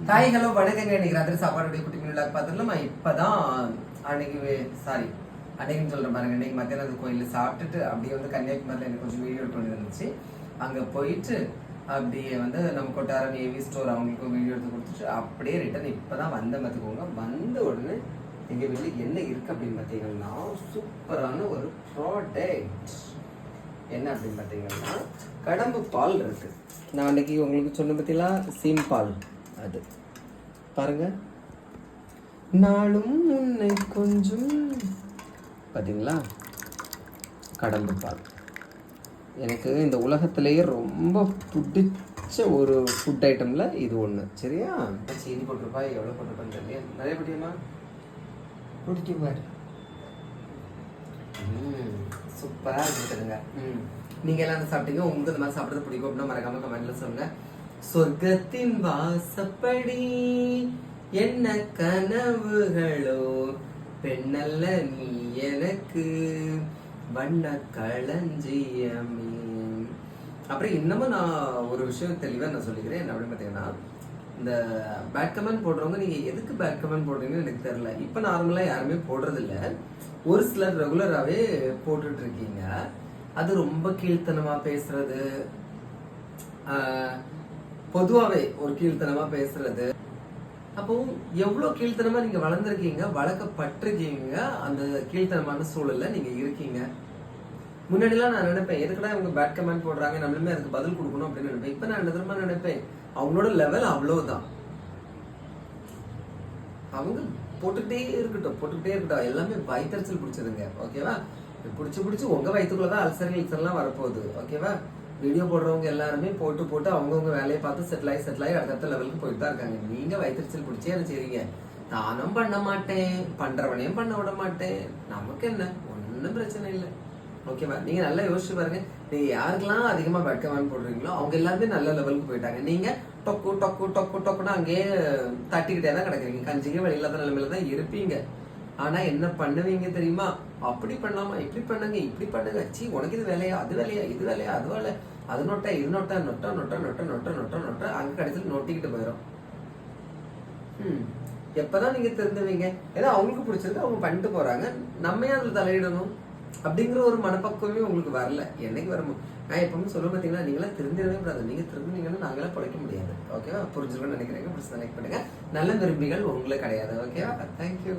Hi hello வணக்கங்க. இன்னைக்கு ராத்திரி சாப்பாடு குட்டி மீன் பார்த்துடலாமா? இப்பதான் அன்னைக்குன்னு சொல்ற பாருங்க. இன்னைக்கு மத்தியானம் கோயிலில் சாப்பிட்டுட்டு அப்படியே வந்து கன்னியாகுமரியில் எனக்கு கொஞ்சம் வீடியோ எடுத்து இருந்துச்சு. அங்கே போயிட்டு அப்படியே வந்து நம்ம கொட்டாரம் ஏவி ஸ்டோர் அவங்களுக்கும் வீடியோ எடுத்து கொடுத்துட்டு அப்படியே ரிட்டர்ன் இப்போதான் வந்த பார்த்துக்கோங்க. வந்த உடனே எங்கள் வீட்டில் என்ன இருக்கு அப்படின்னு பார்த்தீங்கன்னா சூப்பரான ஒரு ப்ராடக்ட். என்ன அப்படின்னு பார்த்தீங்கன்னா கடம்பு பால் இருக்கு. நான் அன்னைக்கு உங்களுக்கு சொன்ன பத்திலா சீம் பால், அது பாருங்க. நாளும் உன்னை கொஞ்சம் பார்த்தீங்களா, கடம்பு பால் எனக்கு இந்த உலகத்திலேயே ரொம்ப பிடிச்ச ஒரு ஃபுட் ஐட்டம்ல இது ஒன்று. சரியா? சீனி போட்டிருப்பா, எவ்வளோ போட்டிருப்பான்னு தெரியல. நிறைய பிடிக்குமா? பிடிக்குமாரு. சூப்பராக இருக்குதுங்க. நீங்கள் எல்லாம் சாப்பிட்டீங்க, உங்களுக்கு இந்த மாதிரி சாப்பிட்றது பிடிக்கும் அப்படின்னா மறக்காம கமெண்ட்ல சொல்லுங்க. சொர்க்கத்தின் வாசப்படி என்ன கனவுகளோ, பெண்ணல்ல நீ எனக்கு வண்ண களஞ்சியமே. அப்புறம் இன்னமும் நான் ஒரு விஷயம் தெளிவாக நான் சொல்லிக்கிறேன். என்ன அப்படின்னு பார்த்தீங்கன்னா, இந்த பேட் கமெண்ட் போடுறவங்க நீங்கள் எதுக்கு பேட் கமெண்ட் போடுறீங்கன்னு எனக்கு தெரியல. இப்போ நார்மலாக யாருமே போடுறதில்ல. ஒரு சிலர் ரெகுலராகவே போட்டுட்டு இருக்கீங்க. அது ரொம்ப கீழ்த்தனமாக பேசுறது, பொதுவாகவே ஒரு கீழ்த்தனமா பேசுறது. அப்போ எவ்வளோ கீழ்த்தனமா நீங்க வளர்ந்துருக்கீங்க, வளர்க்கப்பட்டிருக்கீங்க, அந்த கீழ்த்தனமான சூழல்ல நீங்க இருக்கீங்க. முன்னாடிலாம் நான் நினைப்பேன், எதுக்குடா இவங்க பேட் கமெண்ட் போடுறாங்க, நம்மளுமே அதுக்கு பதில் கொடுக்கணும் அப்படின்னு நினைப்பேன். இப்ப நான் என்ன நினைப்பேன், அவங்களோட லெவல் அவ்வளவுதான். அவங்க போட்டுக்கிட்டே இருக்கட்டும். எல்லாமே வயிற்றுச்சல் பிடிச்சதுங்க. ஓகேவா? பிடிச்சு உங்க வயிற்றுக்குள்ளதான் அல்சர்லாம் வரப்போகுது. ஓகேவா? வீடியோ போடுறவங்க எல்லாருமே போட்டு அவங்கவுங்க வேலையை பார்த்து செட்டில் ஆகி அடுத்த லெவலுக்கு போயிட்டு தான் இருக்காங்க. நீங்க வயிற்றுச்சல் பிடிச்சே என்ன செய்றீங்க? நானும் பண்ண மாட்டேன், பண்றவனையும் பண்ண விட மாட்டேன், நமக்கு என்ன, ஒன்றும் பிரச்சனை இல்லை. ஓகேவா? நீங்க நல்லா யோசிச்சு பாருங்க. நீங்க யாருக்கெல்லாம் அதிகமா பேட் கமெண்ட் போடுறீங்களோ அவங்க எல்லாருமே நல்ல லெவலுக்கு போயிட்டாங்க. நீங்க டொக்குன்னு அங்கேயே தட்டிக்கிட்டே தான் கிடக்குறீங்க. கஞ்சிக்கு வெளியில்லாத நிலைமையில தான் இருப்பீங்க. ஆனா என்ன பண்ணுவீங்க தெரியுமா? அப்படி பண்ணலாமா, இப்படி பண்ணுங்க, சி உனக்கு இது வேலையா, அது வேலையா, இது வேலையா, அது வேலை, அது நொட்டை, இது நொட்டை அங்க கடைசியில் நொட்டிக்கிட்டு போயிடும். எப்பதான் நீங்க தெரிஞ்சுவீங்க? ஏன்னா அவங்களுக்கு பிடிச்சிருக்கு, அவங்க பண்ணிட்டு போறாங்க, நம்ம ஏன் அதுல தலையிடணும் அப்படிங்கிற ஒரு மனப்பக்குவமே உங்களுக்கு வரல. என்னைக்கு வரணும்? நான் எப்பவுமே சொல்ல பார்த்தீங்கன்னா, நீங்களா திருந்திடவே கூடாது. நீங்க திருந்தினீங்கன்னா நாங்களாம் பிழைக்க முடியாது. ஓகேவா? புரிஞ்சுக்கணும்னு நினைக்கிறீங்க. பிடிச்சி நினைக்க பண்ணுங்க. நல்ல விரும்பிகள் உங்களுக்கு கிடையாது. ஓகேவா? தேங்க்யூ.